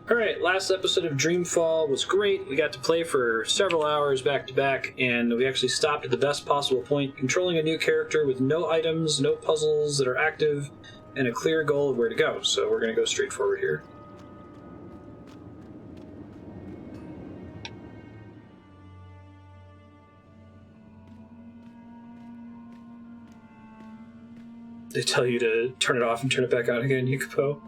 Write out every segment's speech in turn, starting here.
Alright, last episode of Dreamfall was great. We got to play for several hours back to back, and we actually stopped at the best possible point, controlling a new character with no items, no puzzles that are active, and a clear goal of where to go. So we're going to go straight forward here. They tell you to turn it off and turn it back on again, Yukapo.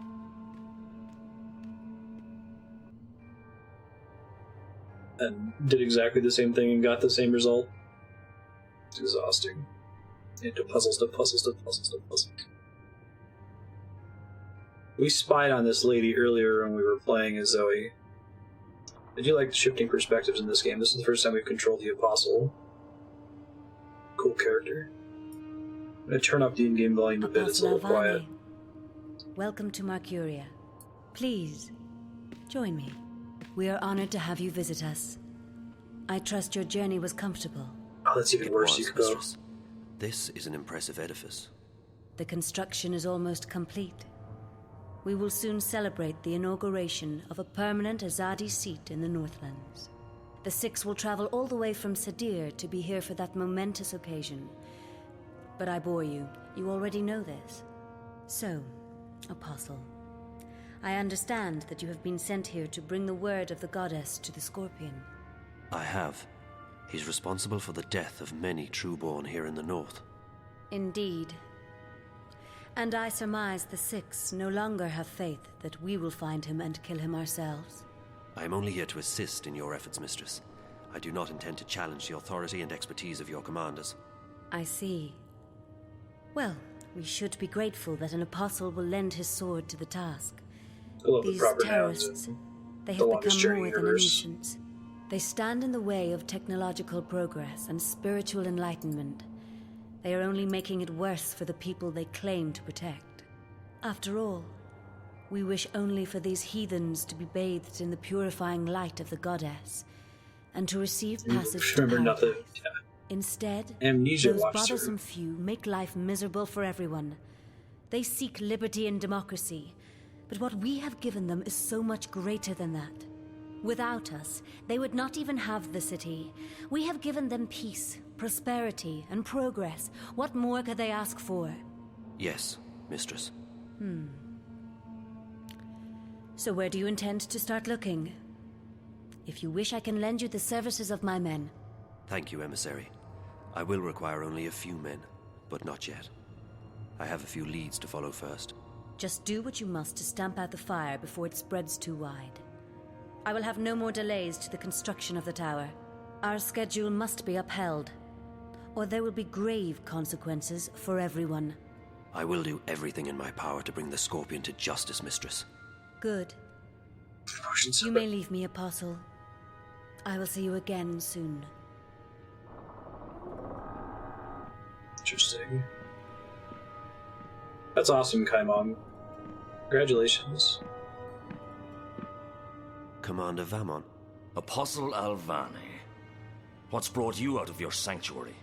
And did exactly the same thing and got the same result. It's exhausting. Into puzzles to puzzles to puzzles to puzzles. We spied on this lady earlier when we were playing as Zoe. I do like the shifting perspectives in this game. This is the first time we've controlled the Apostle. Cool character. I'm going to turn up the in-game volume a bit. It's a little quiet. Welcome to Mercuria. Please, join me. We are honored to have you visit us. I trust your journey was comfortable. Oh, that's even worse, Yukapo. This is an impressive edifice. The construction is almost complete. We will soon celebrate the inauguration of a permanent Azadi seat in the Northlands. The Six will travel all the way from Sadir to be here for that momentous occasion. But I bore you. You already know this. So, Apostle, I understand that you have been sent here to bring the word of the goddess to the Scorpion. I have. He's responsible for the death of many trueborn here in the north. Indeed. And I surmise the Six no longer have faith that we will find him and kill him ourselves. I am only here to assist in your efforts, mistress. I do not intend to challenge the authority and expertise of your commanders. I see. Well, we should be grateful that an apostle will lend his sword to the task. These terrorists, they have become more than a nuisance. They stand in the way of technological progress and spiritual enlightenment. They are only making it worse for the people they claim to protect. After all, we wish only for these heathens to be bathed in the purifying light of the goddess, and to receive passage to paradise. Instead, those bothersome few make life miserable for everyone. They seek liberty and democracy, but what we have given them is so much greater than that. Without us, they would not even have the city. We have given them peace, prosperity, and progress. What more could they ask for? Yes, mistress. So where do you intend to start looking? If you wish, I can lend you the services of my men. Thank you, emissary. I will require only a few men, but not yet. I have a few leads to follow first. Just do what you must to stamp out the fire before it spreads too wide. I will have no more delays to the construction of the tower. Our schedule must be upheld, or there will be grave consequences for everyone. I will do everything in my power to bring the Scorpion to justice, mistress. Good. You may leave me, Apostle. I will see you again soon. Interesting. That's awesome, Kaimon. Congratulations. Commander Vamon. Apostle Alvane. What's brought you out of your sanctuary?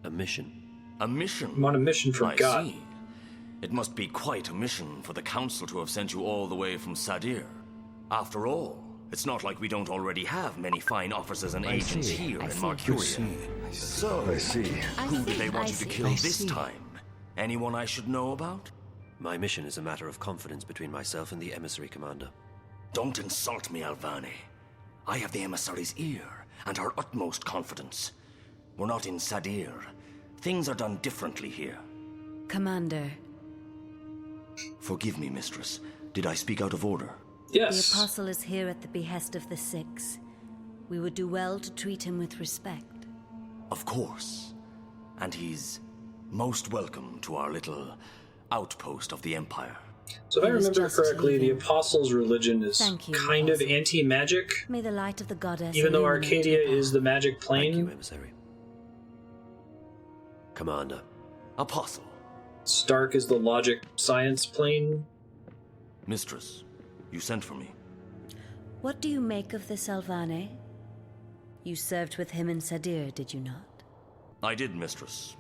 A mission. A mission? I'm on a mission from God. I see. It must be quite a mission for the Council to have sent you all the way from Sadir. After all, it's not like we don't already have many fine officers and agents here in Mercuria. So, who do they want you to kill this time? Anyone I should know about? My mission is a matter of confidence between myself and the emissary commander. Don't insult me, Alvane. I have the emissary's ear and her utmost confidence. We're not in Sadir. Things are done differently here. Commander. Forgive me, mistress. Did I speak out of order? Yes. The Apostle is here at the behest of the Six. We would do well to treat him with respect. Of course. And he's most welcome to our little outpost of the Empire. So if I remember correctly, the Apostles' religion is kind of anti-magic. May the light of the goddess even though Arcadia is the magic plane. Thank you, emissary. Commander. Apostle. Stark is the logic science plane. Mistress, you sent for me. What do you make of this Alvane? You served with him in Sadir, did you not? I did, mistress.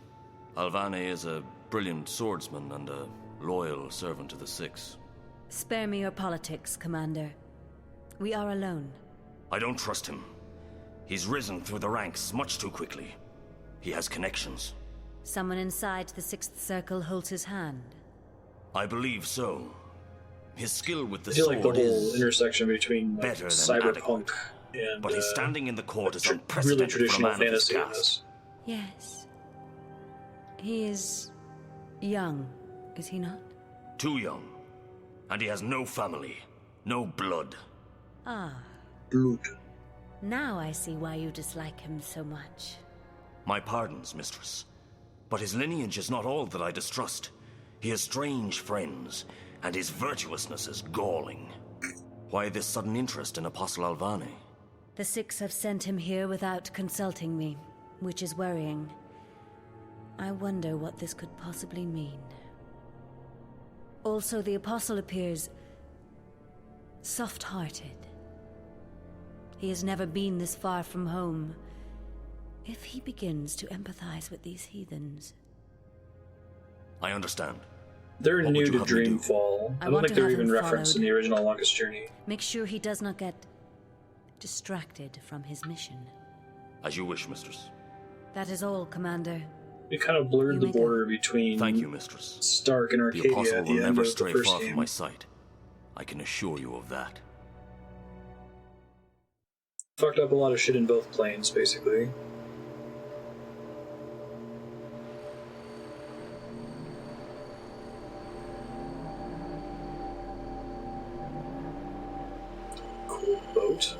Alvane is a brilliant swordsman and a loyal servant to the Six. Spare me your politics, Commander. We are alone. I don't trust him. He's risen through the ranks much too quickly. He has connections. Someone inside the Sixth Circle holds his hand. I believe so. His skill with the I feel sword like the whole is intersection between like, better than cyberpunk adequate. and But his standing in the court is really unprecedented for a traditional man of his fantasy in caste. this. Yes. He is young, is he not? Too young. And he has no family, no blood. Ah. Blood. Now I see why you dislike him so much. My pardons, mistress. But his lineage is not all that I distrust. He has strange friends, and his virtuousness is galling. Why this sudden interest in Apostle Alvane? The Six have sent him here without consulting me, which is worrying. I wonder what this could possibly mean. Also, the Apostle appears soft-hearted. He has never been this far from home. If he begins to empathize with these heathens... I understand. They're What new would to you have me do? Dreamfall. I don't want think to they're have even him referenced in followed. the original Longest Journey. Make sure he does not get distracted from his mission. As you wish, mistress. That is all, Commander. It kind of blurred You the may go. border between Thank you, mistress. Stark and The Arcadia Apostle at the will end never of the stray first far game. from my sight. I can assure you of that. Fucked up a lot of shit in both planes, basically. Cool boat.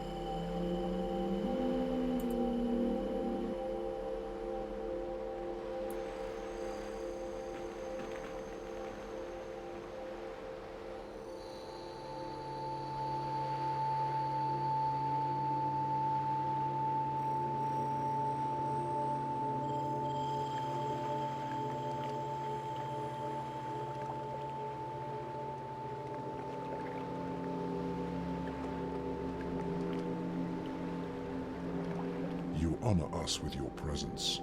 You honor us with your presence.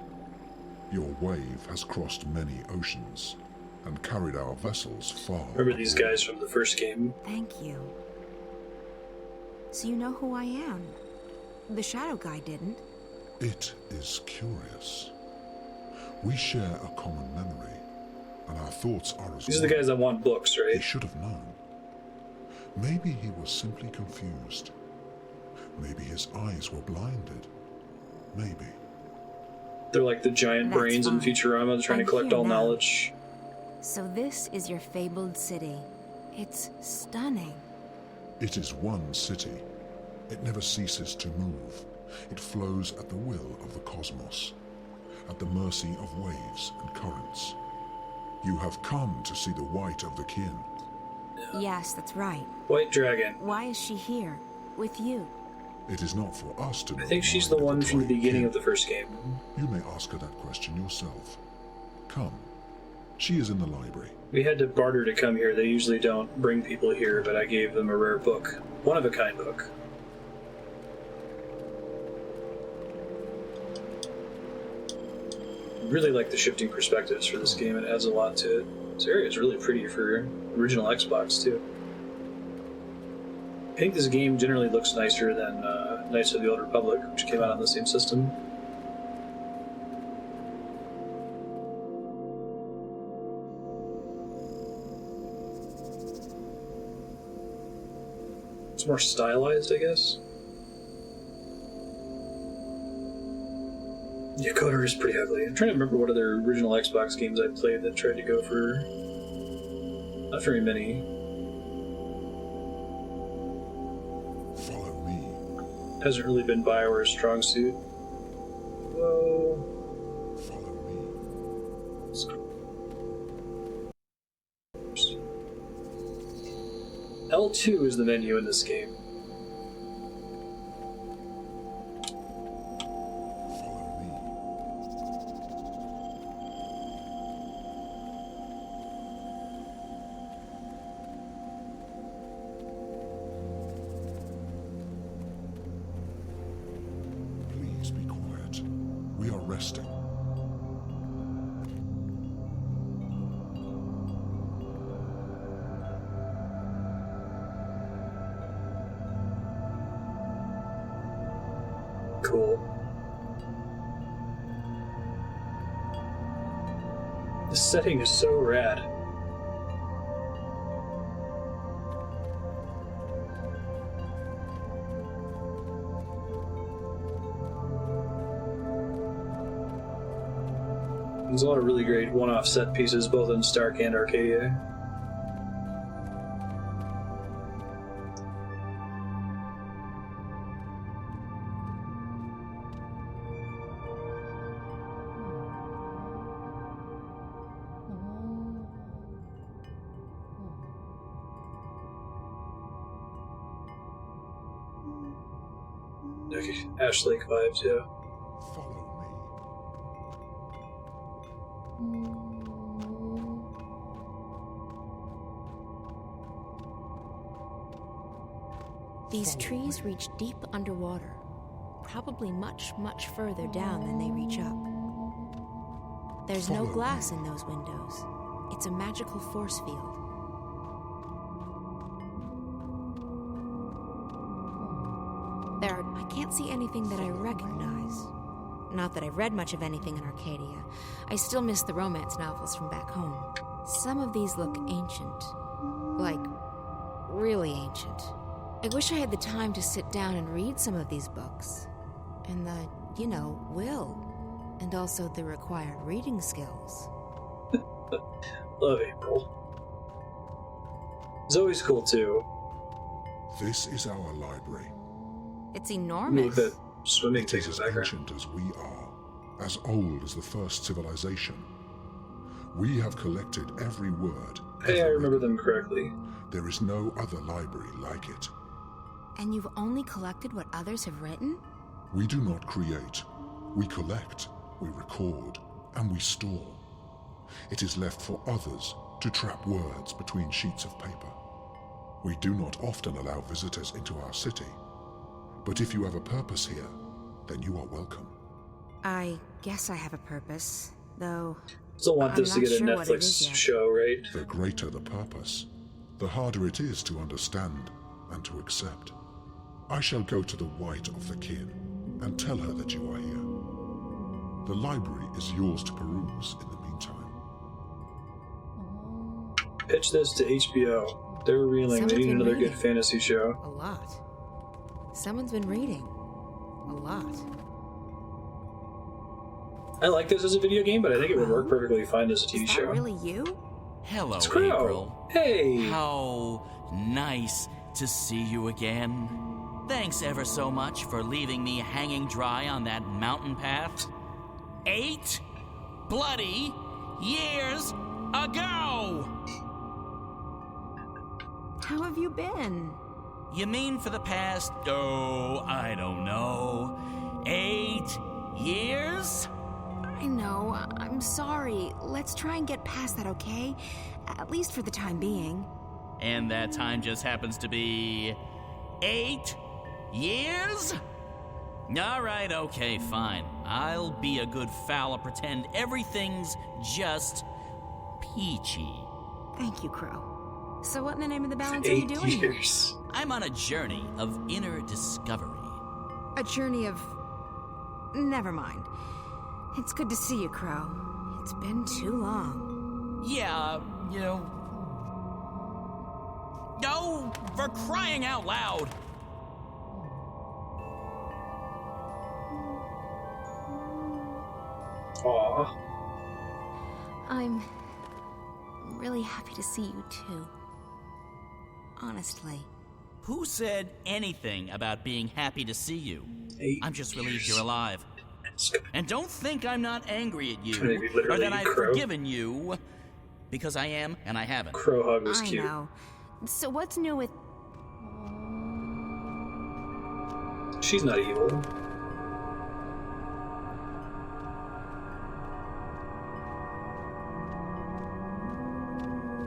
Your wave has crossed many oceans and carried our vessels far. Remember these abroad. guys from the first game? Thank you. So you know who I am? The Shadow Guy didn't. It is curious. We share a common memory, and our thoughts are as These are the one. guys that want books, He right? should have known. Maybe he was simply confused. Maybe his eyes were blinded. Maybe. They're like the giant That's brains in fine. Futurama trying to I'm collect here all now. knowledge. So this is your fabled city. It's stunning. It is one city. It never ceases to move. It flows at the will of the cosmos, at the mercy of waves and currents. You have come to see the white of the kin. Yes, that's right. White Dragon. Why is she here? With you? It is not for us to know. I think the she's the mind one from the draic-kin. beginning of the first game. You may ask her that question yourself. Come. She is in the library. We had to barter to come here. They usually don't bring people here, but I gave them a rare book. One-of-a-kind book. Really like the shifting perspectives for this game. It adds a lot to it. This area is really pretty for original Xbox, too. I think this game generally looks nicer than Knights of the Old Republic, which came out on the same system. It's more stylized, I guess. Yeah, Coder is pretty ugly. I'm trying to remember what other original Xbox games I played that tried to go for... not very many. Follow me. Hasn't really been BioWare's strong suit. Whoa. Follow me. L2 is the menu in this game. Follow me. Please be quiet. We are resting. cool. The setting is so rad. There's a lot of really great one-off set pieces, both in Stark and Arcadia. Okay, Ash Lake vibes, yeah. Follow These trees reach deep underwater, probably much, much further down than they reach up. There's no glass in those windows. It's a magical force field. I can't see anything that I recognize. Not that I've read much of anything in Arcadia. I still miss the romance novels from back home. Some of these look ancient. Like, really ancient. I wish I had the time to sit down and read some of these books. And the, will. And also the required reading skills. Love April. Zoe's cool too. This is our library. It's enormous. Look at swimming It is takes as a background. ancient as we are, as old as the first civilization. We have collected every word. Hey, I ever remember written. them correctly. There is no other library like it. And you've only collected what others have written? We do not create. We collect, we record, and we store. It is left for others to trap words between sheets of paper. We do not often allow visitors into our city. But if you have a purpose here, then you are welcome. I guess I have a purpose, though. Still want this to I'm get a not sure what it is Netflix yet. show, right? The greater the purpose, the harder it is to understand and to accept. I shall go to the white of the kin and tell her that you are here. The library is yours to peruse in the meantime. Pitch this to HBO. They're reeling. They Someone's need been another reading. good fantasy show. A lot. Someone's been reading. A lot. I like this as a video game, but I think it would work perfectly fine as a TV Is show. that really you? Hello, It's Crow. April. Hey! How nice to see you again. Thanks ever so much for leaving me hanging dry on that mountain path. 8 bloody years ago! How have you been? You mean for the past, I don't know, 8 years? I know. I'm sorry. Let's try and get past that, okay? At least for the time being. And that time just happens to be 8 years? All right, okay, fine. I'll be a good foul and pretend everything's just peachy. Thank you, Crow. So what in the name of the balance are you 8 doing here? years. I'm on a journey of inner discovery. A journey of... Never mind. It's good to see you, Crow. It's been too long. Yeah, No, for crying out loud! Aw. I'm really happy to see you, too. Honestly. Who said anything about being happy to see you? 8 I'm just relieved years. you're alive. It's gonna And don't think I'm not angry at Maybe you, literally or that I've Crow. forgiven you, because I am and I haven't. Crow hug was I cute. know. So what's new with... She's not evil.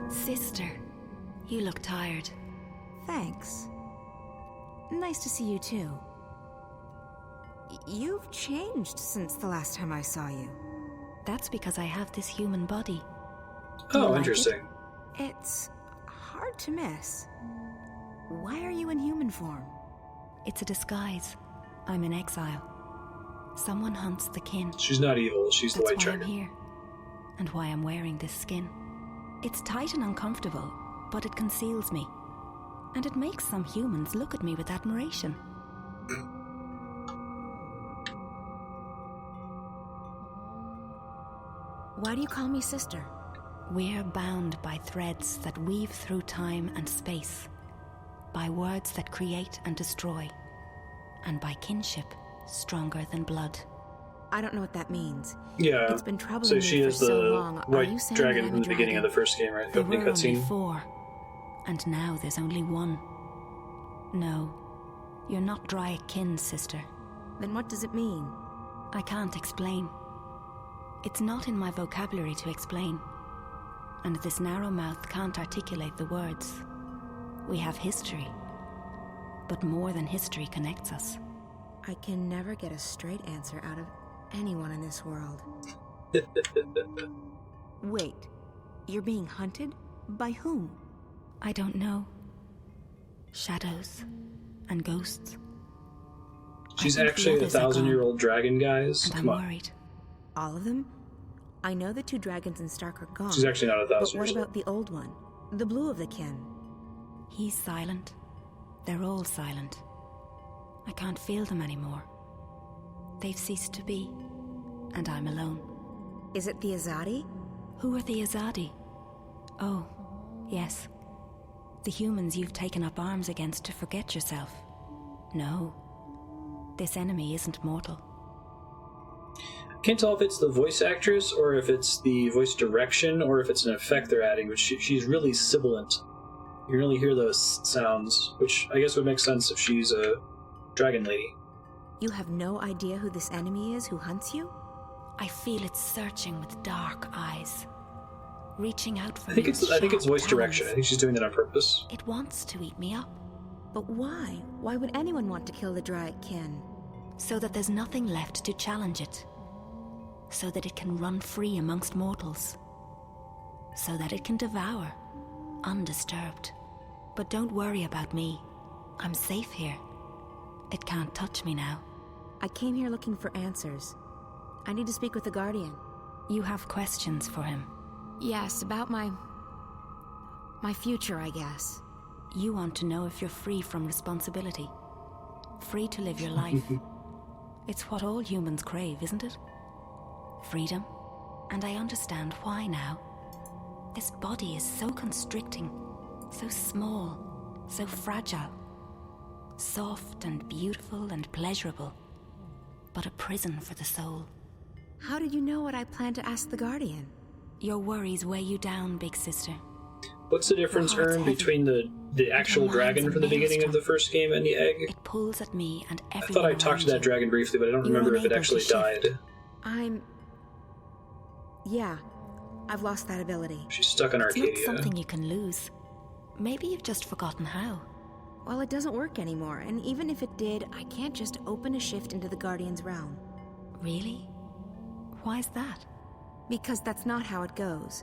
Sister, you look tired. Thanks. Nice to see you, too. You've changed since the last time I saw you. That's because I have this human body. Do you Oh, like interesting. It's hard to miss. Why are you in human form? It's a disguise. I'm in exile. Someone hunts the kin. She's not evil, she's the white That's why I'm dragon. here, and why I'm wearing this skin. It's tight and uncomfortable, but it conceals me. And it makes some humans look at me with admiration. Why do you call me sister? We're bound by threads that weave through time and space, by words that create and destroy, and by kinship stronger than blood. I don't know what that means. Yeah, It's been troubling so me she for is so the long. Are white you saying dragon that I'm from a the beginning of dragon? the first game, right? The There opening were only cutscene. 4, and now there's only 1. No, you're not draic-kin, sister. Then what does it mean? I can't explain. It's not in my vocabulary to explain, and this narrow mouth can't articulate the words. We have history, but more than history connects us. I can never get a straight answer out of anyone in this world. Wait, you're being hunted? By whom? I don't know. Shadows and ghosts. She's I think the actually a others are 1,000-year-old dragon, guys. And Come I'm on. worried. All of them? I know the 2 dragons in Stark are gone. She's actually not 1,000 But what years old. about the old one? The blue of the kin? He's silent. They're all silent. I can't feel them anymore. They've ceased to be, and I'm alone. Is it the Azadi? Who are the Azadi? Oh, yes. The humans you've taken up arms against to forget yourself. No. This enemy isn't mortal. Can't tell if it's the voice actress or if it's the voice direction or if it's an effect they're adding, but she's really sibilant. You can really hear those sounds, which I guess would make sense if she's a dragon lady. You have no idea who this enemy is who hunts you? I feel it searching with dark eyes, reaching out for I think me it's with voice sharp direction. I talons. think she's doing that on purpose. It wants to eat me up, But why? Why would anyone want to kill the draic-kin? so that there's nothing left to challenge it. So that it can run free amongst mortals. So that it can devour, undisturbed. But don't worry about me. I'm safe here. It can't touch me now. I came here looking for answers. I need to speak with the Guardian. You have questions for him. Yes, about my future, I guess. You want to know if you're free from responsibility. Free to live your life. It's what all humans crave, isn't it? Freedom. And I understand why now. This body is so constricting, so small, so fragile. Soft and beautiful and pleasurable, but a prison for the soul. How did you know what I plan to ask the Guardian? Your worries weigh you down, big sister. What's the difference, Your heart's Ern, heavy. between the actual Your mind's dragon a from the beginning of maelstrom. the first game and the egg? It pulls at me and I everyone thought I talked to around that you. dragon briefly, but I don't You're remember if it unable to actually shift. died. Yeah, I've lost that ability. She's stuck in It's not Arcadia. something you can lose. Maybe you've just forgotten how. Well, it doesn't work anymore, and even if it did, I can't just open a shift into the Guardian's realm. Really? Why's that? Because that's not how it goes.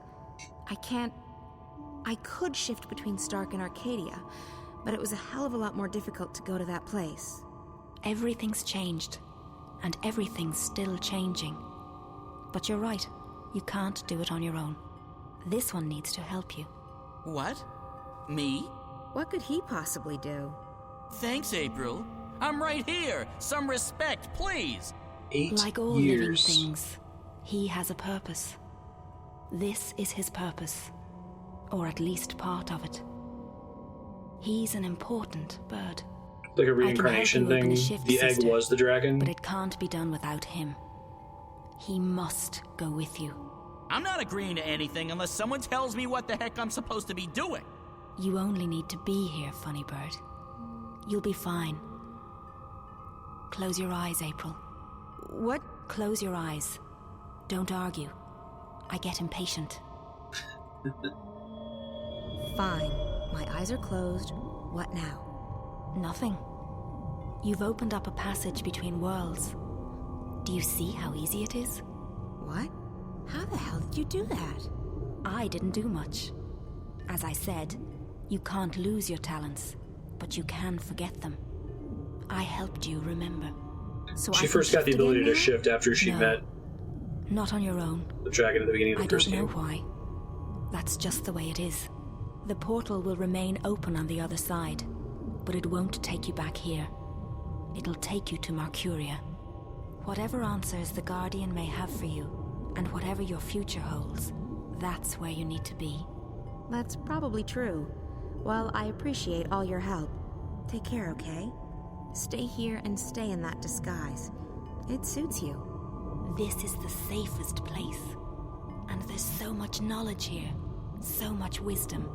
I could shift between Stark and Arcadia, but it was a hell of a lot more difficult to go to that place. Everything's changed, and everything's still changing. But you're right, you can't do it on your own. This one needs to help you. What? Me? What could he possibly do? Thanks, April. I'm right here. Some respect, please. 8 Like all years. living things, he has a purpose. This is his purpose, or at least part of it. He's an important bird, Like a I can reincarnation help you open thing. a shift, The egg sister, was the dragon. but it can't be done without him. He must go with you. I'm not agreeing to anything unless someone tells me what the heck I'm supposed to be doing. You only need to be here, funny bird. You'll be fine. Close your eyes, April. What? Close your eyes. Don't argue. I get impatient. Fine. My eyes are closed. What now? Nothing. You've opened up a passage between worlds. Do you see how easy it is? What? How the hell did you do that? I didn't do much. As I said, you can't lose your talents, but you can forget them. I helped you remember. So she first got the ability to shift after she met... Not on your own. ...the dragon at the beginning of the first game. I don't know why. That's just the way it is. The portal will remain open on the other side, but it won't take you back here. It'll take you to Mercuria. Whatever answers the Guardian may have for you, and whatever your future holds, that's where you need to be. That's probably true. Well, I appreciate all your help. Take care, okay? Stay here and stay in that disguise. It suits you. This is the safest place. And there's so much knowledge here, so much wisdom.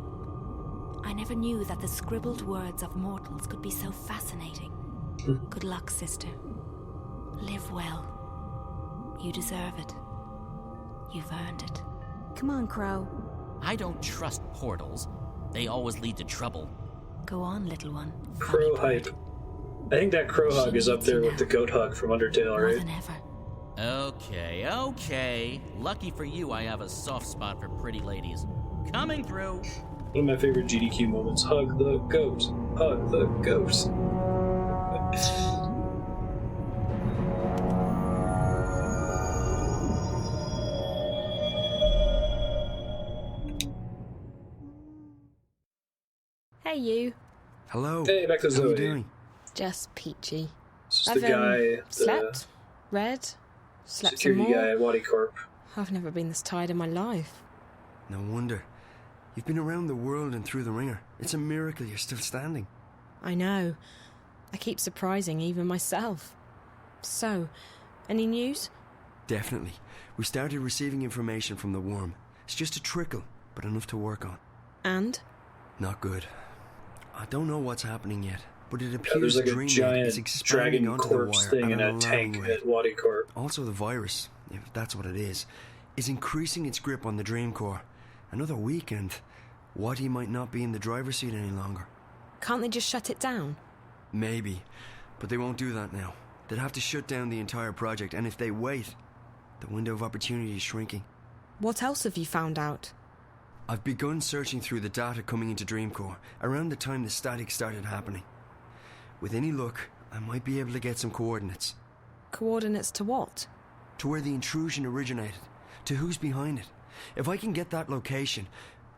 I never knew that the scribbled words of mortals could be so fascinating. Good luck, sister. Live well. You deserve it. You've earned it. Come on, Crow. I don't trust portals. They always lead to trouble. Go on, little one. Crow hype. I think that crow hug is up there with the goat hug from Undertale, right? More than ever. Okay. Lucky for you, I have a soft spot for pretty ladies. Coming through. One of my favorite GDQ moments. Hug the goat. Hug the goat. Hey, you. Hello. Hey, back to Zoe. How are you doing? Just peachy. This is the guy... Slept, read, slept some security more. guy at Wadi Corp. I've never been this tired in my life. No wonder. You've been around the world and through the ringer. It's a miracle you're still standing. I know. I keep surprising even myself. So, any news? Definitely. We started receiving information from the worm. It's just a trickle, but enough to work on. And? Not good. I don't know what's happening yet, but it Yeah, appears there's like a Dreamfall giant is expanding dragon onto the corpse wire thing at in an a alarming tank rate. at Wadi Corp. Also the virus, if that's what it is increasing its grip on the Dream Core. Another week and Wadi might not be in the driver's seat any longer. Can't they just shut it down? Maybe, but they won't do that now. They'd have to shut down the entire project, and if they wait, the window of opportunity is shrinking. What else have you found out? I've begun searching through the data coming into Dreamcore around the time the static started happening. With any luck, I might be able to get some coordinates. Coordinates to what? To where the intrusion originated, to who's behind it. If I can get that location,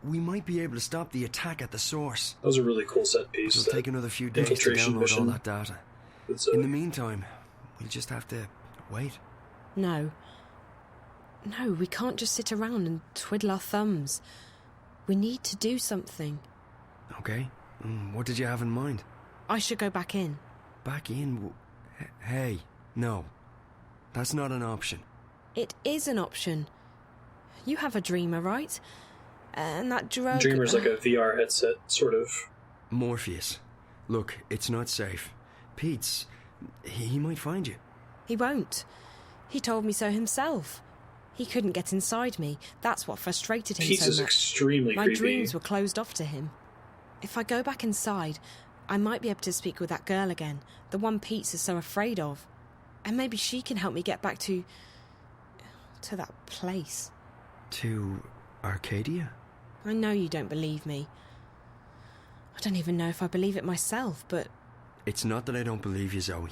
we might be able to stop the attack at the source. That was a really cool set piece. It'll take another few days to download all that data. In the meantime, we'll just have to wait. No, we can't just sit around and twiddle our thumbs. We need to do something. Okay, what did you have in mind? I should go back in. Back in? Hey, no. That's not an option. It is an option. You have a dreamer, right? And that drug... Dreamer's like a VR headset, sort of. Morpheus. Look, it's not safe. Pete's... he might find you. He won't. He told me so himself. He couldn't get inside me. That's what frustrated him Pete so is much. Extremely My creepy. dreams were closed off to him. If I go back inside, I might be able to speak with that girl again, the one Pete is so afraid of. And maybe she can help me get back to that place. To Arcadia? I know you don't believe me. I don't even know if I believe it myself, but... It's not that I don't believe you, Zoe.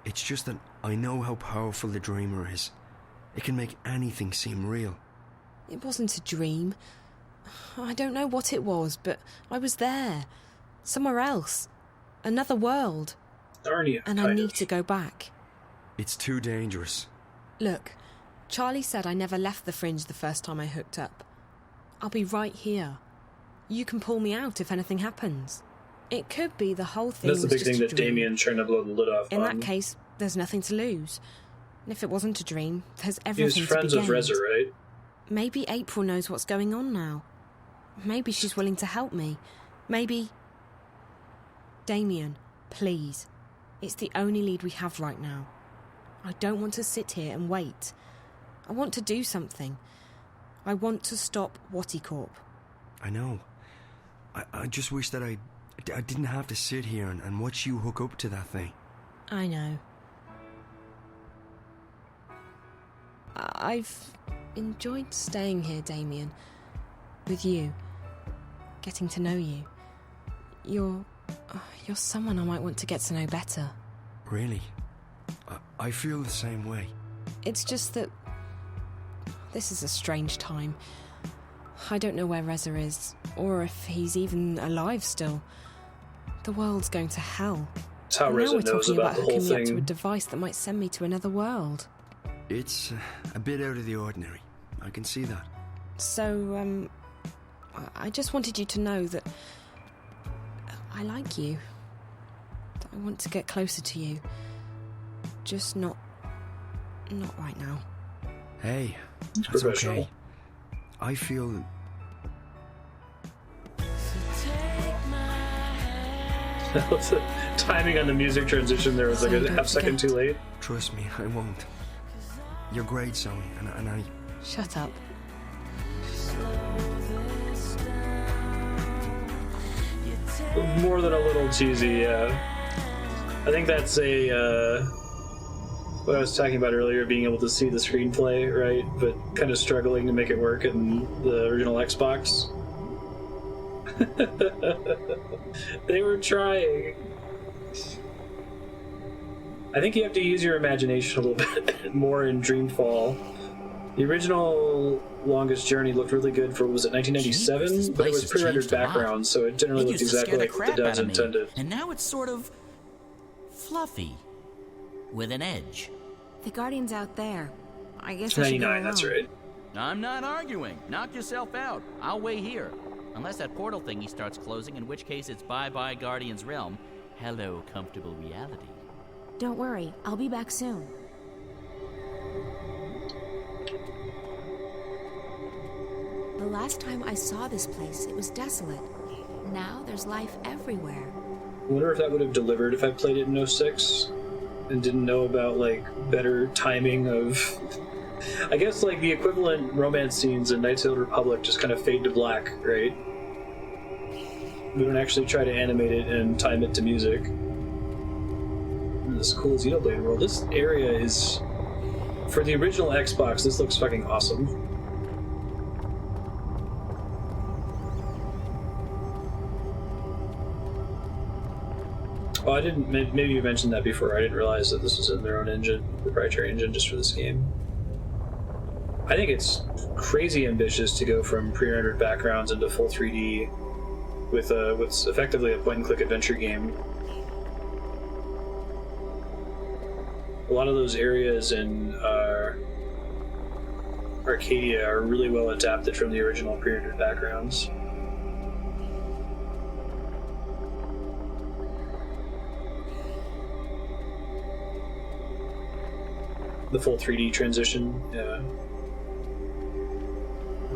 It's just that I know how powerful the dreamer is. It can make anything seem real. It wasn't a dream. I don't know what it was, but I was there. Somewhere else. Another world. Narnia, and I need to go back. It's too dangerous. Look, Charlie said I never left the Fringe the first time I hooked up. I'll be right here. You can pull me out if anything happens. It could be the whole thing. That's the big thing that Damien's trying to blow the lid off in on. that case, there's nothing to lose. And if it wasn't a dream, there's everything to be gained. He was friends with Reza, right? Maybe April knows what's going on now. Maybe she's willing to help me. Maybe... Damien, please. It's the only lead we have right now. I don't want to sit here and wait. I want to do something. I want to stop Wadi Corp. I know. I just wish that I didn't have to sit here and watch you hook up to that thing. I know. I've enjoyed staying here, Damien. With you. Getting to know you. You're someone I might want to get to know better. Really? I feel the same way. It's just that this is a strange time. I don't know where Reza is, or if he's even alive still. The world's going to hell. That's how and Reza now we're knows talking about about the whole hooking me up to a thing. device that might send me to another world. It's a bit out of the ordinary. I can see that. So, I just wanted you to know that I like you. That I want to get closer to you. Just not right now. Hey, It's that's professional. okay. I feel... The timing on the music transition there was like a half second too late. Trust me, I won't. You're great, Zoe, and I... Shut up. More than a little cheesy, yeah. I think that's what I was talking about earlier, being able to see the screenplay, right? But kind of struggling to make it work in the original Xbox. They were trying. I think you have to use your imagination a little bit more in Dreamfall. The original Longest Journey looked really good for, was it 1997? Jeez, but it was this place has pre-rendered changed a lot. background, so it generally It looked used to exactly scare the like what the crap devs out of me, intended. and now it's sort of fluffy, with an edge. The Guardian's out there. I guess I should go 99, that's alone. right. I'm not arguing. Knock yourself out. I'll wait here. Unless that portal thingy starts closing, in which case it's bye-bye Guardian's realm. Hello, comfortable reality. Don't worry, I'll be back soon. The last time I saw this place, it was desolate. Now there's life everywhere. I wonder if that would have delivered if I played it in 06 and didn't know about, like, better timing of... I guess, like, the equivalent romance scenes in Knights of the Old Republic just kind of fade to black, right? We don't actually try to animate it and time it to music. This cool Xenoblade world. This area is... For the original Xbox, this looks fucking awesome. Oh, I didn't... Maybe you mentioned that before. I didn't realize that this was in their own engine, proprietary engine, just for this game. I think it's crazy ambitious to go from pre-rendered backgrounds into full 3D with what's effectively a point-and-click adventure game. A lot of those areas in Arcadia are really well adapted from the original pre-rendered backgrounds. The full 3D transition, yeah.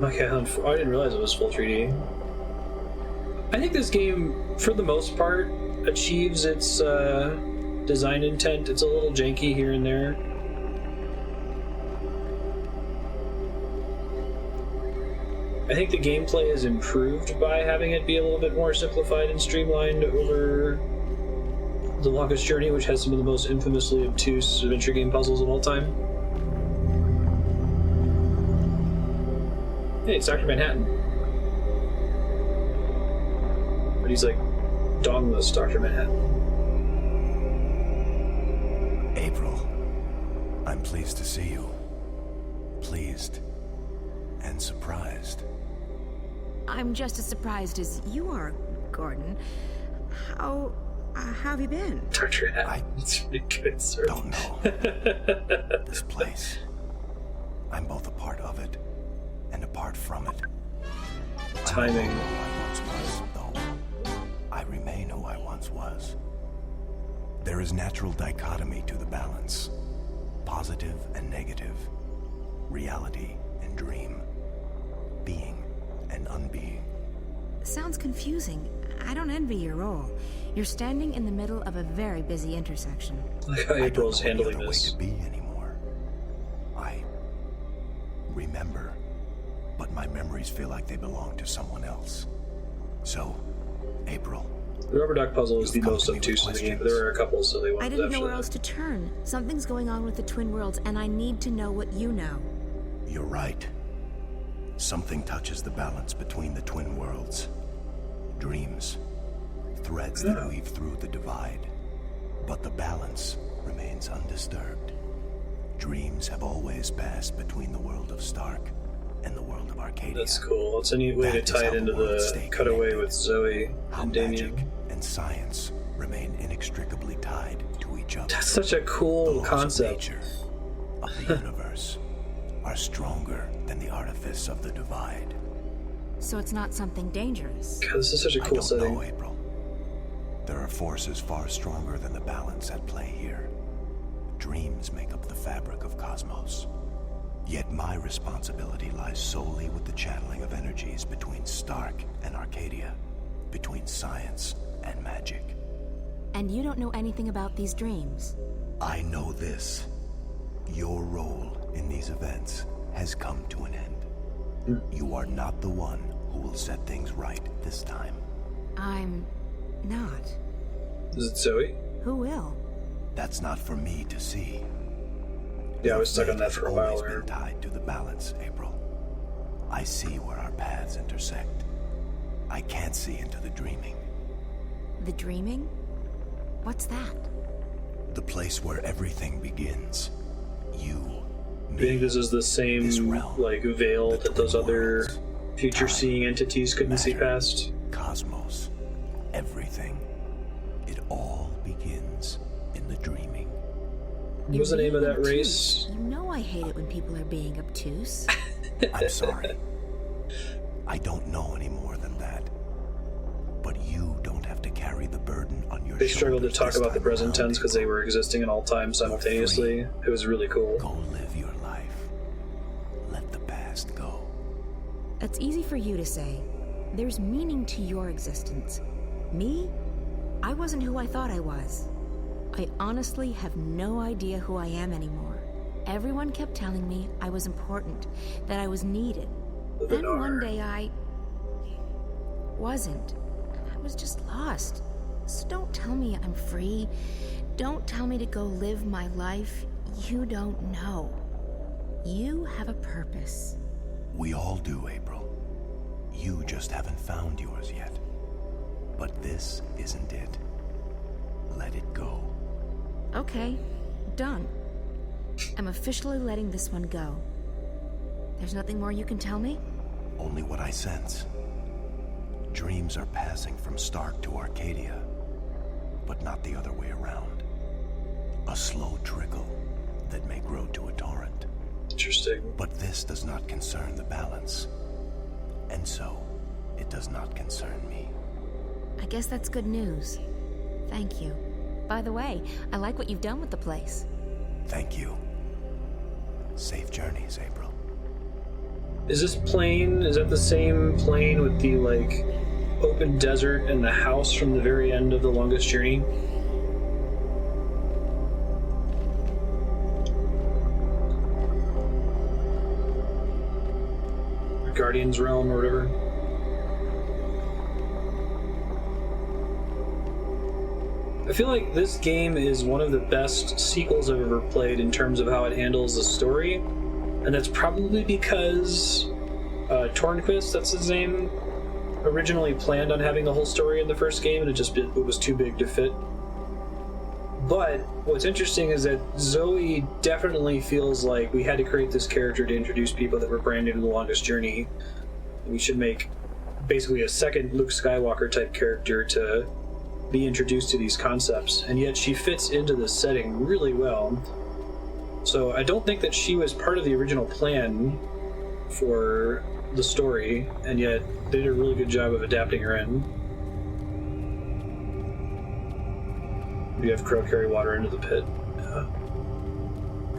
Okay, I didn't realize it was full 3D. I think this game, for the most part, achieves its design intent. It's a little janky here and there. I think the gameplay is improved by having it be a little bit more simplified and streamlined over The Longest Journey, which has some of the most infamously obtuse adventure game puzzles of all time. Hey, it's Dr. Manhattan. But he's like dongless Dr. Manhattan. April, I'm pleased to see you. Pleased and surprised. I'm just as surprised as you are, Gordon. How have you been? Dr. Manhattan. It's really good, sir. Don't know. This place. I'm both a part of it and apart from it. Timing. I'm no longer who I once was, though. I remain who I once was. There is natural dichotomy to the balance. Positive and negative. Reality and dream. Being and unbeing. Sounds confusing. I don't envy your role. You're standing in the middle of a very busy intersection. I like how April's handling I don't know any other way this. to be anymore. I remember, but my memories feel like they belong to someone else. So, April. The rubber duck puzzle is the You've come most to me with obtuse in the game, but questions. there are a couple silly ones. I didn't know where actually. else to turn. Something's going on with the Twin Worlds, and I need to know what you know. You're right. Something touches the balance between the twin worlds. Dreams. Threads that weave through the divide. But the balance remains remains undisturbed. Dreams have always passed between the world of Stark and the world of Arcadia. That's cool. It's a neat way to tie it into the cutaway with Zoe and Damien. Magic and science remain inextricably tied to each other. That's such a cool concept. The nature of the universe are stronger than the artifice of the divide. So it's not something dangerous. God, this is such a cool setting. I don't know, April. There are forces far stronger than the balance at play here. Dreams make up the fabric of cosmos. Yet my responsibility lies solely with the channeling of energies between Stark and Arcadia, between science and magic. And you don't know anything about these dreams? I know this. Your role in these events has come to an end. You are not the one who will set things right this time. I'm not. Is it Zoe? Who will? That's not for me to see. Yeah, I was stuck on that for a while. Always been tied to the balance, April. I see where our paths intersect. I can't see into the dreaming. The dreaming? What's that? The place where everything begins. You, me, I think this is the same like veil that those other future-seeing entities couldn't see past. Cosmos, everything. It all begins in the dreaming. What was the name of that race? You know I hate it when people are being obtuse. I'm sorry. I don't know any more than that. But you don't have to carry the burden on your shoulders. They struggled to talk about the present tense because they were existing in all time simultaneously. It was really cool. Go live your life. Let the past go. That's easy for you to say. There's meaning to your existence. Me? I wasn't who I thought I was. I honestly have no idea who I am anymore. Everyone kept telling me I was important, that I was needed. Then one day I wasn't. I was just lost. So don't tell me I'm free. Don't tell me to go live my life. You don't know. You have a purpose. We all do, April. You just haven't found yours yet. But this isn't it. Let it go. Okay, done. I'm officially letting this one go. There's nothing more you can tell me? Only what I sense. Dreams are passing from Stark to Arcadia, but not the other way around. A slow trickle that may grow to a torrent. Interesting. But this does not concern the balance, and so it does not concern me. I guess that's good news. Thank you. By the way, I like what you've done with the place. Thank you. Safe journeys, April. Is this plane, is that the same plane with the, like, open desert and the house from the very end of The Longest Journey? Guardian's Realm or whatever? I feel like this game is one of the best sequels I've ever played in terms of how it handles the story, and that's probably because Tornquist, that's his name, originally planned on having the whole story in the first game, and it was too big to fit. But what's interesting is that Zoe definitely feels like we had to create this character to introduce people that were brand new to The Longest Journey. We should make basically a second Luke Skywalker type character to be introduced to these concepts, and yet she fits into this setting really well. So I don't think that she was part of the original plan for the story, and yet they did a really good job of adapting her in. You have Crow carry water into the pit. Yeah.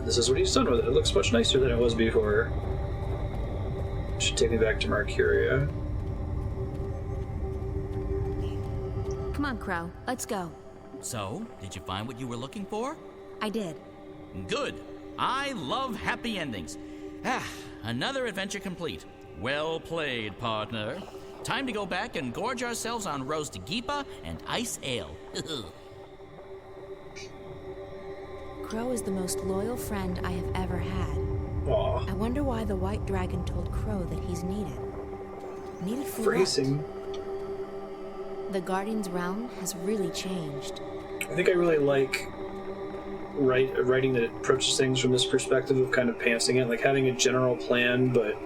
This is what he's done with it. It looks much nicer than it was before. Should take me back to Marcuria. Come on, Crow. Let's go. So, did you find what you were looking for? I did. Good. I love happy endings. Another adventure complete. Well played, partner. Time to go back and gorge ourselves on roast geepa and ice ale. Crow is the most loyal friend I have ever had. Aww. I wonder why the White Dragon told Crow that he's needed. Needed for Phrasing. what? The Guardian's realm has really changed. I think I really like writing that approaches things from this perspective of kind of pantsing it, like having a general plan, but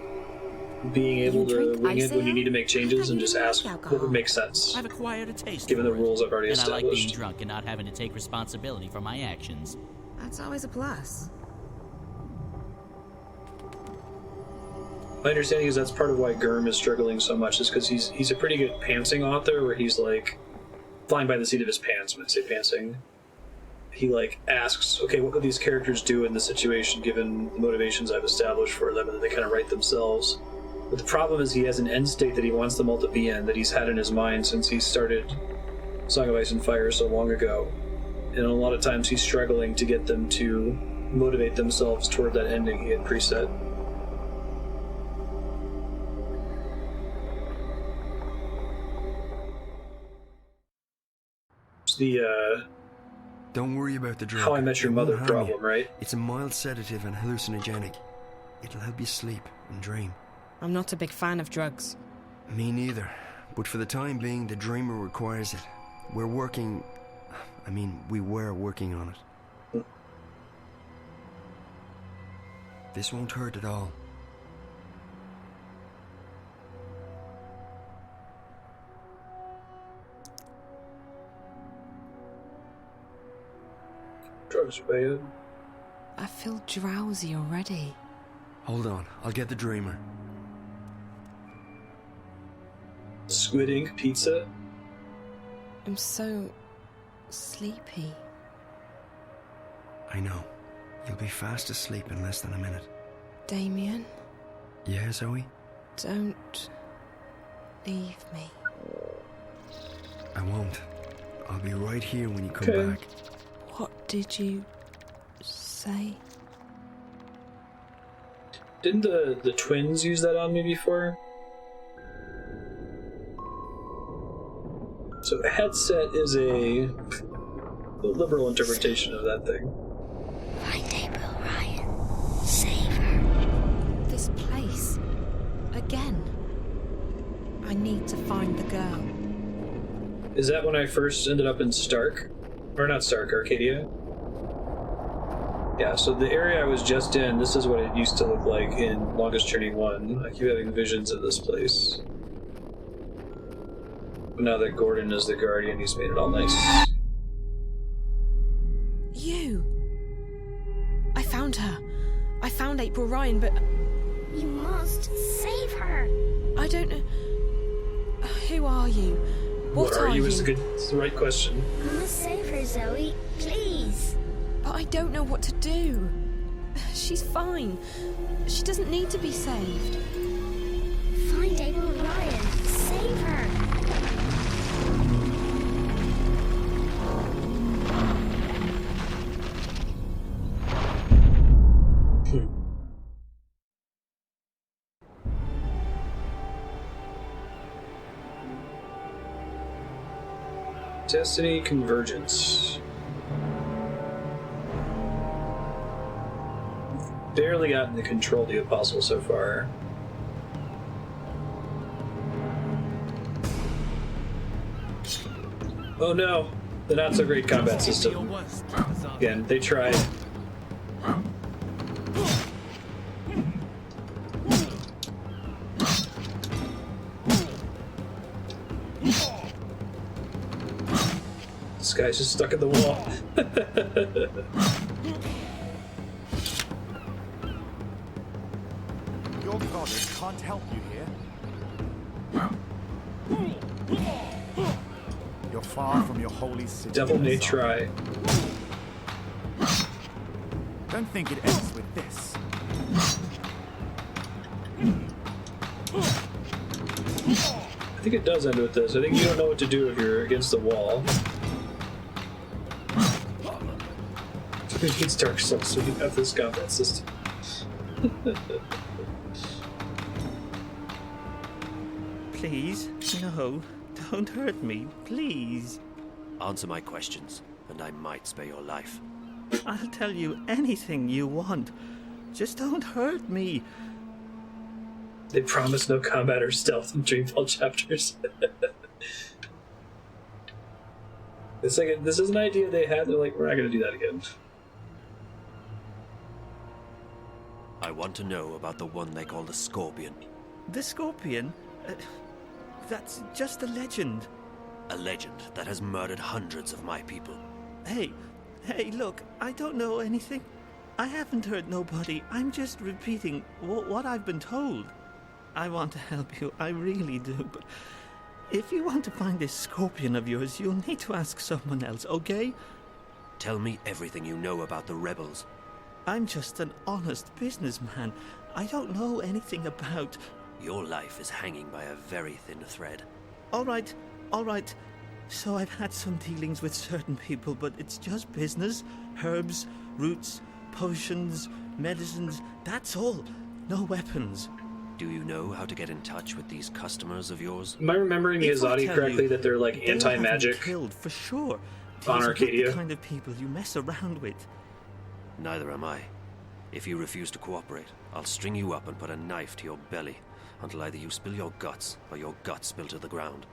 being able to wing it when you need to make changes and just ask what would make sense. I've acquired a taste given the rules I've already established. And I like being drunk and not having to take responsibility for my actions. That's always a plus. My understanding is that's part of why Gurm is struggling so much, is because he's a pretty good pantsing author, where he's like flying by the seat of his pants when I say pantsing. He like asks, okay, what would these characters do in this situation given the motivations I've established for them, and then they kind of write themselves. But the problem is he has an end state that he wants them all to be in, that he's had in his mind since he started Song of Ice and Fire so long ago. And a lot of times he's struggling to get them to motivate themselves toward that ending he had preset. Don't worry about the drug. How I Met Your Mother problem, right? It's a mild sedative and hallucinogenic. It'll help you sleep and dream. I'm not a big fan of drugs. Me neither. But for the time being, the dreamer requires it. We were working on it. This won't hurt at all. Drugs are bad. I feel drowsy already. Hold on, I'll get the dreamer. Squid ink pizza? I'm so sleepy. I know. You'll be fast asleep in less than a minute. Damien? Yeah, Zoe? Don't leave me. I won't. I'll be right here when you come back. What did you say? Didn't the twins use that on me before? So a headset is a liberal interpretation of that thing. Find April, Ryan. Save her. This place. Again. I need to find the girl. Is that when I first ended up in Stark? Or not Stark, Arcadia? Yeah, so the area I was just in, this is what it used to look like in Longest Journey 1. I keep having visions of this place. But now that Gordon is the Guardian, he's made it all nice. You! I found her. I found April Ryan, but... You must save her. I don't know... Who are you? What are you? It's the right question. You must save her, Zoe. Please. But I don't know what to do. She's fine. She doesn't need to be saved. Find April Ryan. Save her. Destiny Convergence. Barely gotten to control the Apostle so far. Oh no, the not so great combat system. Again, they tried. This guy's just stuck in the wall. Your goddess can't help you here. You're far from your holy city. Devil may try. Don't think it ends with this. I think it does end with this. I think you don't know what to do if you're against the wall. Who needs Dark Souls so you have this combat system? Please, no. Don't hurt me, please. Answer my questions, and I might spare your life. I'll tell you anything you want. Just don't hurt me. They promise no combat or stealth in Dreamfall chapters. It's like this is an idea they had. They're like, we're not going to do that again. I want to know about the one they call the Scorpion. The Scorpion? That's just a legend. A legend that has murdered hundreds of my people. Hey, look, I don't know anything. I haven't hurt nobody. I'm just repeating what I've been told. I want to help you, I really do, but if you want to find this Scorpion of yours, you'll need to ask someone else, okay? Tell me everything you know about the rebels. I'm just an honest businessman. I don't know anything about... Your life is hanging by a very thin thread. All right. So I've had some dealings with certain people, but it's just business. Herbs, roots, potions, medicines, that's all. No weapons. Do you know how to get in touch with these customers of yours? Am I remembering Miyazaki correctly that they're like anti-magic? Killed for sure. On These Arcadia. are the kind of people you mess around with. Neither am I. If you refuse to cooperate, I'll string you up and put a knife to your belly until either you spill your guts or your guts spill to the ground.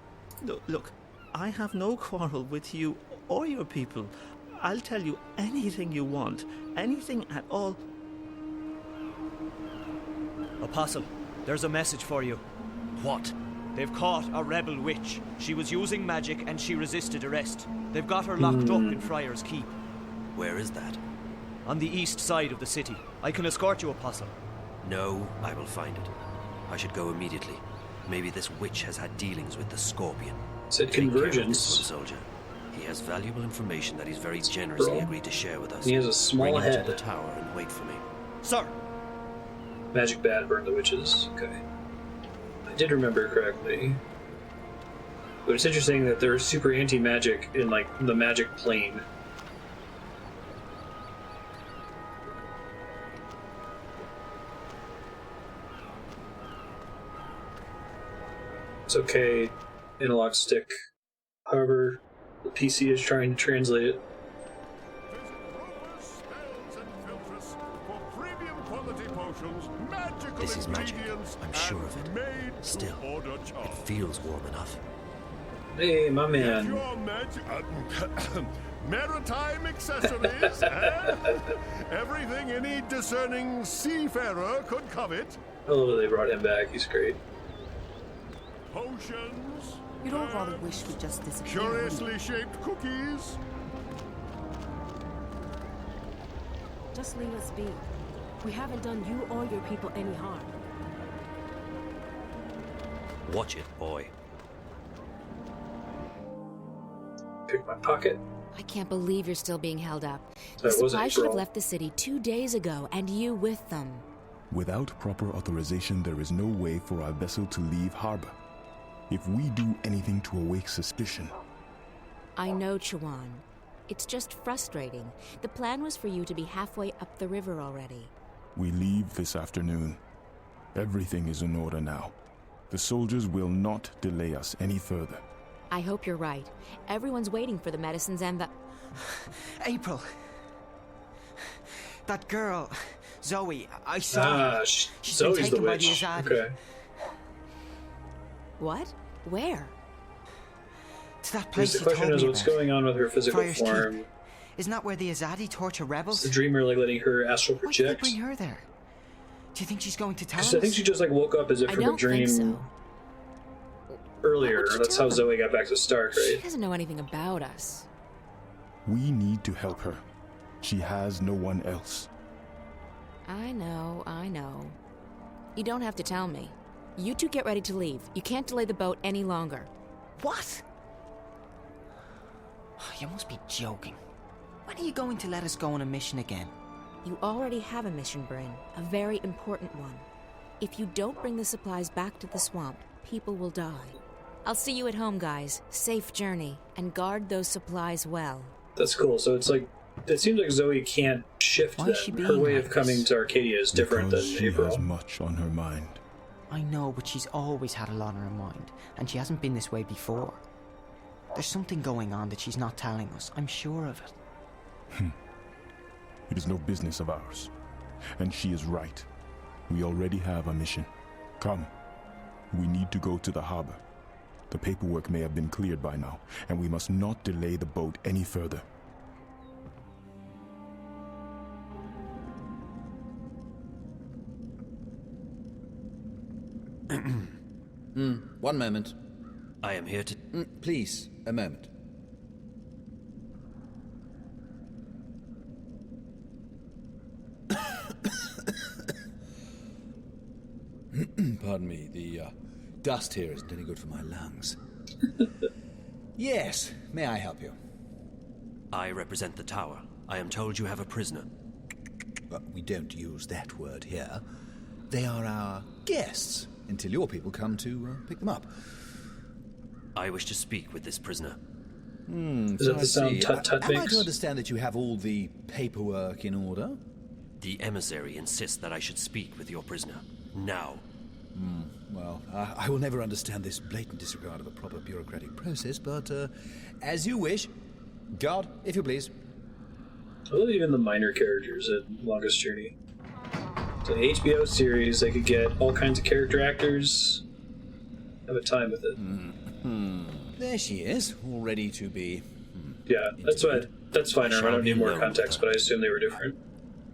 Look, I have no quarrel with you or your people. I'll tell you anything you want, anything at all. Apostle, there's a message for you. What? They've caught a rebel witch. She was using magic and she resisted arrest. They've got her locked up in Friar's Keep. Where is that? On the east side of the city. I can escort you, Apostle. No, I will find it. I should go immediately. Maybe this witch has had dealings with the Scorpion. Said Take care of Convergence. this foot soldier. He has valuable information that he's very generously agreed to share with us. He has a small Bring him head. to the tower and wait for me. Sir! Magic bad, burn the witches. Okay. I did remember correctly. But it's interesting that they're super anti-magic in, like, the magic plane. It's okay, analog stick. However, the PC is trying to translate it. This is magic. I'm sure of it. Still, it feels warm enough. Hey, my man. Maritime accessories, eh? Everything any discerning seafarer could covet. I love that they brought him back. He's great. Potions. You don't rather wish we just disappeared. Curiously shaped cookies. Just leave us be. We haven't done you or your people any harm. Watch it, boy. Pick my pocket. I can't believe you're still being held up. So The it wasn't supplies should have April. left the city 2 days ago, and you with them. Without proper authorization, there is no way for our vessel to leave harbor. If we do anything to awake suspicion... I know, Chuan. It's just frustrating. The plan was for you to be halfway up the river already. We leave this afternoon. Everything is in order now. The soldiers will not delay us any further. I hope you're right. Everyone's waiting for the medicines and the... April. That girl, Zoe, I saw her. She's been Zoe's the taken by the witch. Azadi. Okay. What? Where? To that Because place the you question told is me what's about. going on with her physical Friar's form. Keep. Isn't that where the Azadi torture rebels? Is the dreamer like letting her astral Why did they project? bring her there? Do you think she's going to tell us? Because I think she just like woke up as if I from a don't dream think so. earlier. Why would she That's tell how them? Zoe got back to Stark, She right? doesn't know anything about us. We need to help her. She has no one else. I know. You don't have to tell me. You two get ready to leave. You can't delay the boat any longer. What? You must be joking. When are you going to let us go on a mission again? You already have a mission, Bryn. A very important one. If you don't bring the supplies back to the swamp, people will die. I'll see you at home, guys. Safe journey. And guard those supplies well. That's cool. So it's like, it seems like Zoe can't shift Why is she them. Her being way like of coming this? to Arcadia is different Because than she April. has much on her mind. I know, but she's always had a lot on her mind, and she hasn't been this way before. There's something going on that she's not telling us. I'm sure of it. It is no business of ours. And she is right. We already have a mission. Come. We need to go to the harbor. The paperwork may have been cleared by now, and we must not delay the boat any further. One moment. I am here to... Please, a moment. Pardon me, the dust here isn't any good for my lungs. Yes, may I help you? I represent the tower. I am told you have a prisoner. We don't use that word here. They are our guests, until your people come to pick them up. I wish to speak with this prisoner. Is that the sound tut-tut Am I makes? to understand that you have all the paperwork in order? The emissary insists that I should speak with your prisoner. Now. Well, I will never understand this blatant disregard of a proper bureaucratic process, but as you wish. Guard, if you please. I love even the minor characters at Longest Journey. It's an HBO series. They could get all kinds of character actors. Have a time with it. There she is, all ready to be... Yeah, that's fine. I don't need more context, but I assume they were different.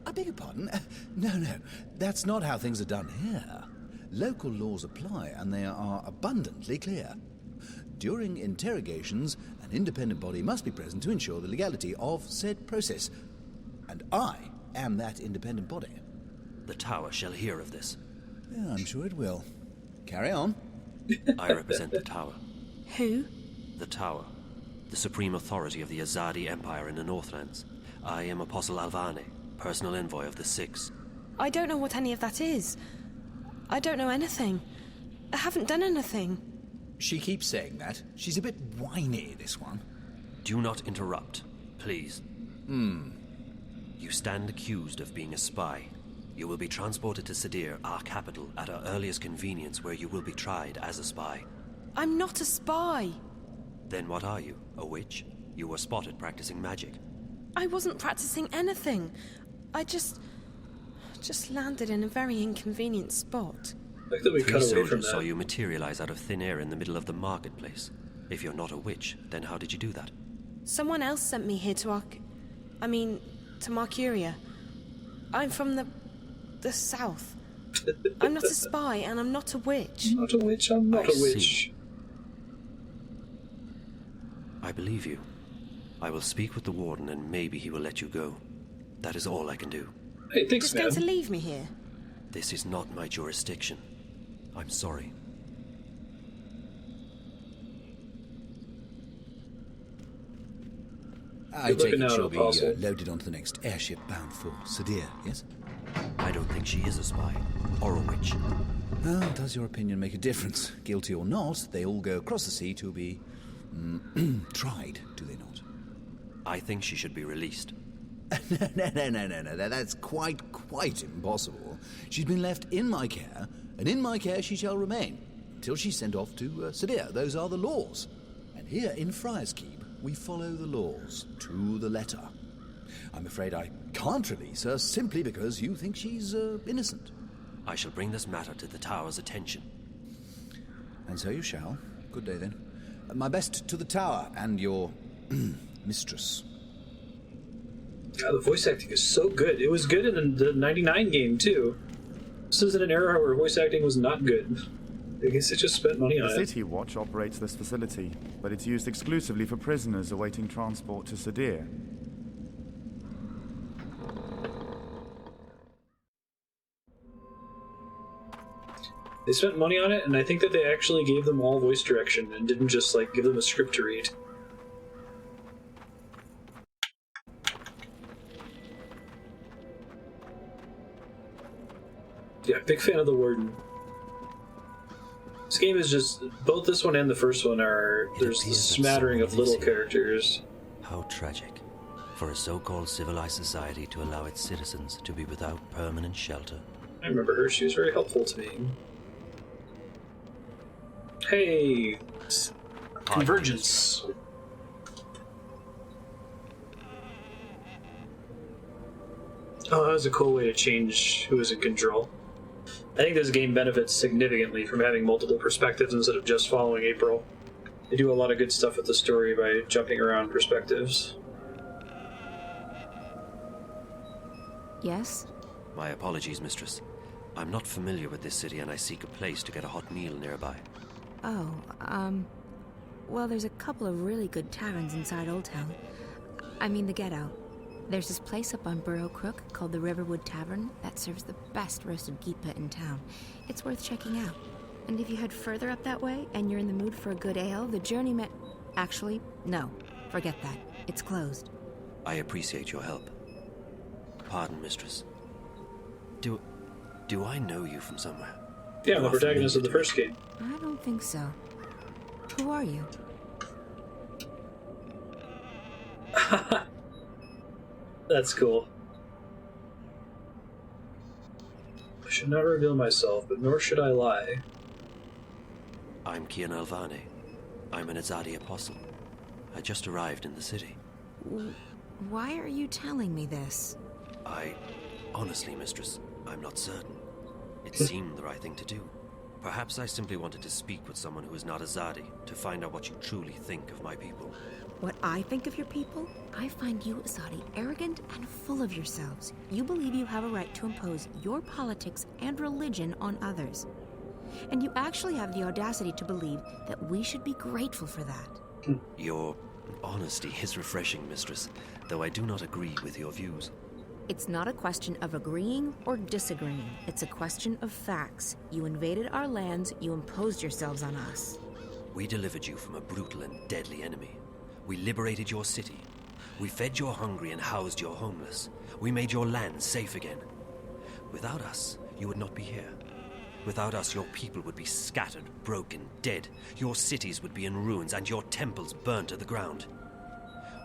I beg your pardon? No, that's not how things are done here. Local laws apply, and they are abundantly clear. During interrogations, an independent body must be present to ensure the legality of said process. And I am that independent body. The tower shall hear of this. Yeah, I'm sure it will. Carry on. I represent the tower. Who? The tower. The supreme authority of the Azadi Empire in the Northlands. I am Apostle Alvane, personal envoy of the Six. I don't know what any of that is. I don't know anything. I haven't done anything. She keeps saying that. She's a bit whiny, this one. Do not interrupt, please. You stand accused of being a spy. You will be transported to Sadir, our capital, at our earliest convenience, where you will be tried as a spy. I'm not a spy. Then what are you? A witch? You were spotted practicing magic. I wasn't practicing anything. I just landed in a very inconvenient spot. Like that we cut away from saw you materialize out of thin air in the middle of the marketplace. If you're not a witch, then how did you do that? Someone else sent me here to Marcuria. I'm from the south. I'm not a spy, and I'm not a witch. Not a witch, I'm not a witch. See. I believe you. I will speak with the warden, and maybe he will let you go. That is all I can do. Hey, thanks, Just going to leave me here? This is not my jurisdiction. I'm sorry. I take it she'll be loaded onto the next airship bound for Sadir, yes? I don't think she is a spy, or a witch. Well, does your opinion make a difference? Guilty or not, they all go across the sea to be... tried, do they not? I think she should be released. No, that's quite impossible. She's been left in my care, and in my care she shall remain, until she's sent off to Sadir. Those are the laws. And here in Friar's Keep, we follow the laws to the letter. I'm afraid I can't release her simply because you think she's innocent. I shall bring this matter to the tower's attention. And so you shall. Good day, then. My best to the tower and your mistress. God, the voice acting is so good. It was good in the 99 game, too. This is in an era where voice acting was not good. I guess it just spent money on it. The City Watch operates this facility, but it's used exclusively for prisoners awaiting transport to Sadir. They spent money on it, and I think that they actually gave them all voice direction and didn't just, give them a script to read. Yeah, big fan of the Warden. This game is just... both this one and the first one are... there's a smattering of little characters. How tragic. For a so-called civilized society to allow its citizens to be without permanent shelter. I remember her. She was very helpful to me. Hey! Convergence. Oh, that was a cool way to change who was in control. I think this game benefits significantly from having multiple perspectives instead of just following April. They do a lot of good stuff with the story by jumping around perspectives. Yes? My apologies, mistress. I'm not familiar with this city and I seek a place to get a hot meal nearby. Oh, well, there's a couple of really good taverns inside Old Town. I mean the Ghetto. There's this place up on Burrow Crook called the Riverwood Tavern that serves the best roasted geepa in town. It's worth checking out. And if you head further up that way and you're in the mood for a good ale, the journey Actually, no. Forget that. It's closed. I appreciate your help. Pardon, mistress. Do I know you from somewhere? Yeah, I'm the protagonist of the first game. I don't think so. Who are you? That's cool. I should not reveal myself, but nor should I lie. I'm Kian Alvane. I'm an Azadi apostle. I just arrived in the city. Why are you telling me this? Honestly, mistress, I'm not certain. It seemed the right thing to do. Perhaps I simply wanted to speak with someone who is not Azadi to find out what you truly think of my people. What I think of your people? I find you, Azadi, arrogant and full of yourselves. You believe you have a right to impose your politics and religion on others. And you actually have the audacity to believe that we should be grateful for that. Your honesty is refreshing, mistress, though I do not agree with your views. It's not a question of agreeing or disagreeing. It's a question of facts. You invaded our lands, you imposed yourselves on us. We delivered you from a brutal and deadly enemy. We liberated your city. We fed your hungry and housed your homeless. We made your land safe again. Without us, you would not be here. Without us, your people would be scattered, broken, dead. Your cities would be in ruins and your temples burned to the ground.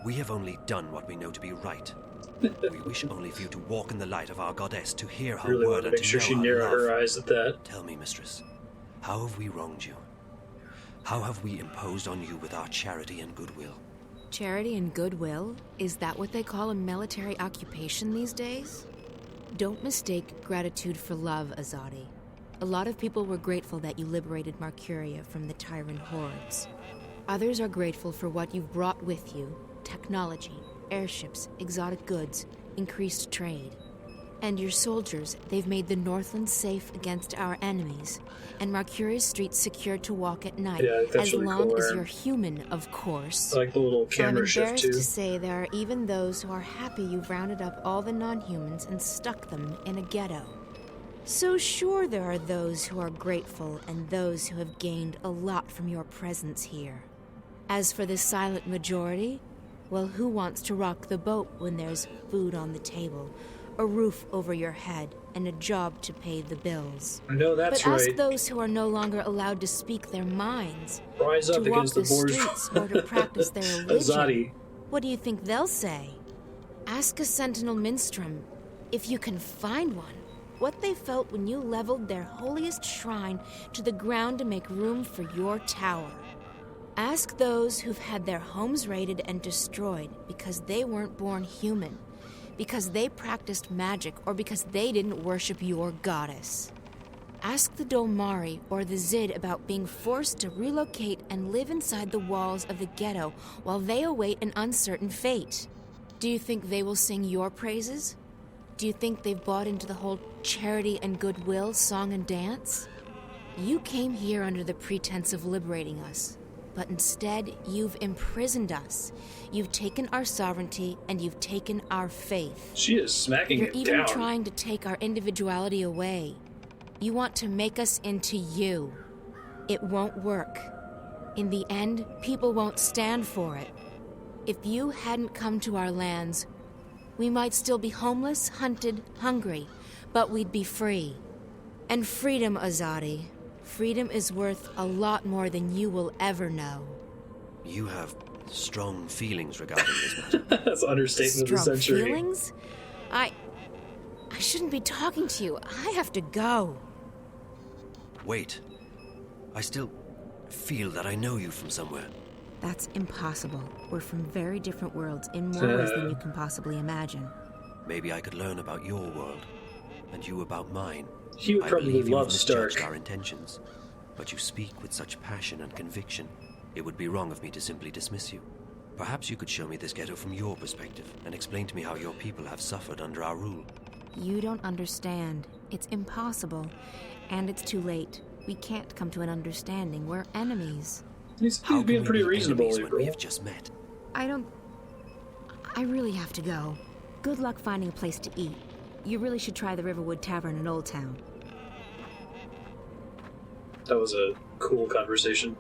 We have only done what we know to be right. We wish only for you to walk in the light of our goddess, to hear her really word and make sure to she know narrowed her love. her eyes at that. Tell me, mistress, how have we wronged you? How have we imposed on you with our charity and goodwill? Charity and goodwill? Is that what they call a military occupation these days? Don't mistake gratitude for love, Azadi. A lot of people were grateful that you liberated Marcuria from the tyrant hordes. Others are grateful for what you've brought with you: technology, airships, exotic goods, increased trade. And your soldiers, they've made the Northland safe against our enemies, and Marcuria's streets secure to walk at night, as really long cool, as you're human, of course. I like the little camera shift, I'm embarrassed too. to say there are even those who are happy you've rounded up all the non-humans and stuck them in a ghetto. So sure, there are those who are grateful and those who have gained a lot from your presence here. As for the silent majority, well, who wants to rock the boat when there's food on the table, a roof over your head, and a job to pay the bills? I know that's but right. ask those who are no longer allowed to speak their minds, Rise up to walk against the borders. streets or to practice their religion. Azadi. What do you think they'll say? Ask a sentinel minstrum, if you can find one, what they felt when you leveled their holiest shrine to the ground to make room for your tower. Ask those who've had their homes raided and destroyed because they weren't born human, because they practiced magic, or because they didn't worship your goddess. Ask the Dolmari or the Zid about being forced to relocate and live inside the walls of the ghetto while they await an uncertain fate. Do you think they will sing your praises? Do you think they've bought into the whole charity and goodwill song and dance? You came here under the pretense of liberating us, but instead you've imprisoned us. You've taken our sovereignty and you've taken our faith. She is smacking You're it even down. trying to take our individuality away. You want to make us into you. It won't work. In the end, people won't stand for it. If you hadn't come to our lands, we might still be homeless, hunted, hungry, but we'd be free. And freedom, Azadi. Freedom is worth a lot more than you will ever know. You have strong feelings regarding this matter. That's understatement of the Strong century. feelings? I shouldn't be talking to you. I have to go. Wait. I still feel that I know you from somewhere. That's impossible. We're from very different worlds in more ways than you can possibly imagine. Maybe I could learn about your world, and you about mine. He would I probably believe you have love Stark. misjudged our intentions, but you speak with such passion and conviction. It would be wrong of me to simply dismiss you. Perhaps you could show me this ghetto from your perspective and explain to me how your people have suffered under our rule. You don't understand. It's impossible. And it's too late. We can't come to an understanding. We're enemies. He's being pretty reasonable, April. We have just met. I really have to go. Good luck finding a place to eat. You really should try the Riverwood Tavern in Old Town. That was a cool conversation.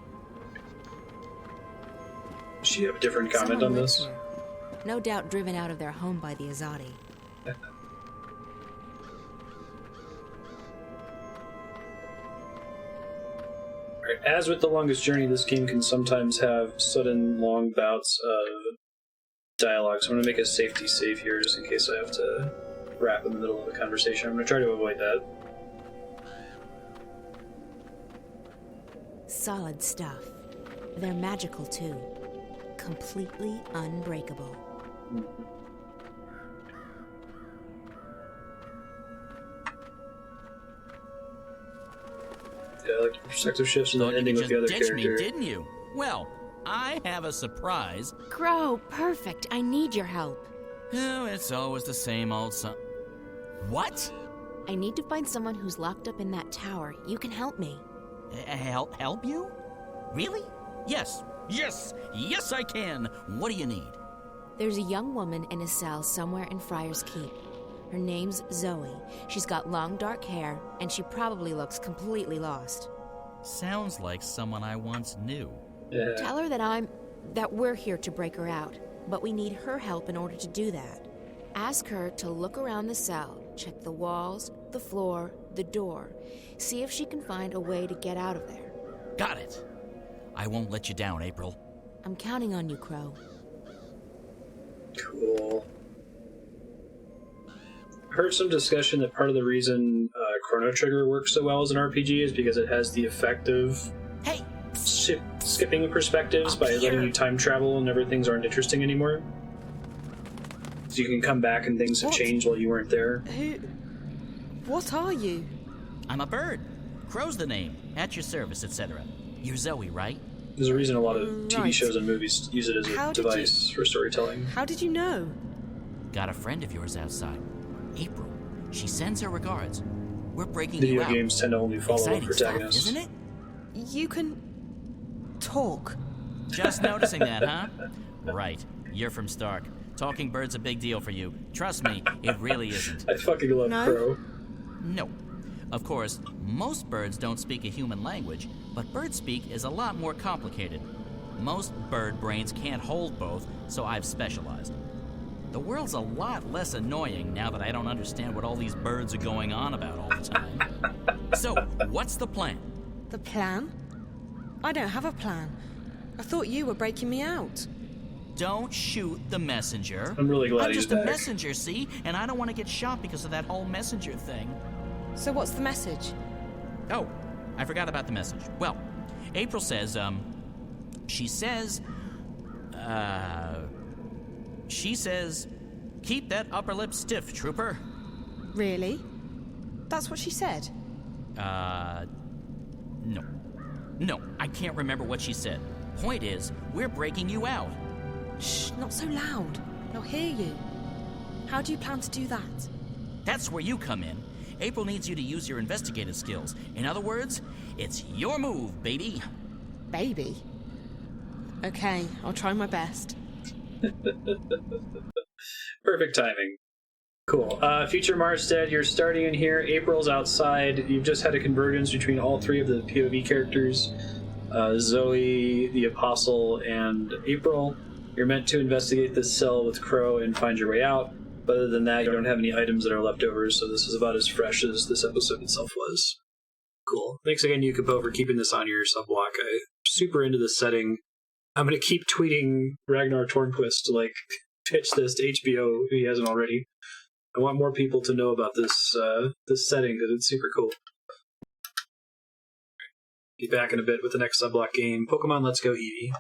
Does she have a different comment on this? Here. No doubt driven out of their home by the Azadi. As with The Longest Journey, this game can sometimes have sudden, long bouts of dialogue, so I'm going to make a safety save here just in case I have to wrap in the middle of a conversation. I'm going to try to avoid that. Solid stuff. They're magical, too. Completely unbreakable. Yeah, like perspective shifts and then ending with the other character. Me, didn't you? Well, I have a surprise. Crow, perfect. I need your help. Oh, it's always the same old son. What? I need to find someone who's locked up in that tower. You can help me. Help you? Really? Yes, I can. What do you need? There's a young woman in a cell somewhere in Friar's Keep. Her name's Zoë. She's got long dark hair, and she probably looks completely lost. Sounds like someone I once knew. Yeah. Tell her that we're here to break her out, but we need her help in order to do that. Ask her to look around the cell, check the walls, the floor, the door. See if she can find a way to get out of there. Got it. I won't let you down, April. I'm counting on you, Crow. Cool. I heard some discussion that part of the reason Chrono Trigger works so well as an RPG is because it has the effect of skipping perspectives by letting you time travel and never things aren't interesting anymore. So you can come back and things have changed while you weren't there. What are you? I'm a bird. Crow's the name. At your service, etc. You're Zoë, right? There's a reason a lot of TV shows and movies use it as a device for storytelling. How did you know? Got a friend of yours outside. April. She sends her regards. We're breaking Video you out. Video games tend to only follow the protagonist. Stuff, isn't it? You can talk. Just noticing that, huh? Right. You're from Stark. Talking bird's a big deal for you. Trust me, it really isn't. I fucking love Crow. No. Of course, most birds don't speak a human language, but bird speak is a lot more complicated. Most bird brains can't hold both, so I've specialized. The world's a lot less annoying now that I don't understand what all these birds are going on about all the time. So, what's the plan? The plan? I don't have a plan. I thought you were breaking me out. Don't shoot the messenger. I'm really glad I'm he's just back. a messenger, see? And I don't want to get shot because of that whole messenger thing. So what's the message? Oh, I forgot about the message. Well, April says, she says, keep that upper lip stiff, trooper. Really? That's what she said? No, I can't remember what she said. Point is, we're breaking you out. Shh, not so loud. They'll hear you. How do you plan to do that? That's where you come in. April needs you to use your investigative skills. In other words, it's your move, baby. Baby? Okay, I'll try my best. Perfect timing. Cool. Future Marstead, you're starting in here. April's outside. You've just had a convergence between all three of the POV characters. Zoë, the Apostle, and April. You're meant to investigate this cell with Crow and find your way out. But other than that, you don't have any items that are left over, so this is about as fresh as this episode itself was. Cool. Thanks again, Yukipo, for keeping this on your subblock. I'm super into this setting. I'm going to keep tweeting Ragnar Tornquist to, pitch this to HBO if he hasn't already. I want more people to know about this this setting, because it's super cool. Be back in a bit with the next subblock game, Pokemon Let's Go Eevee.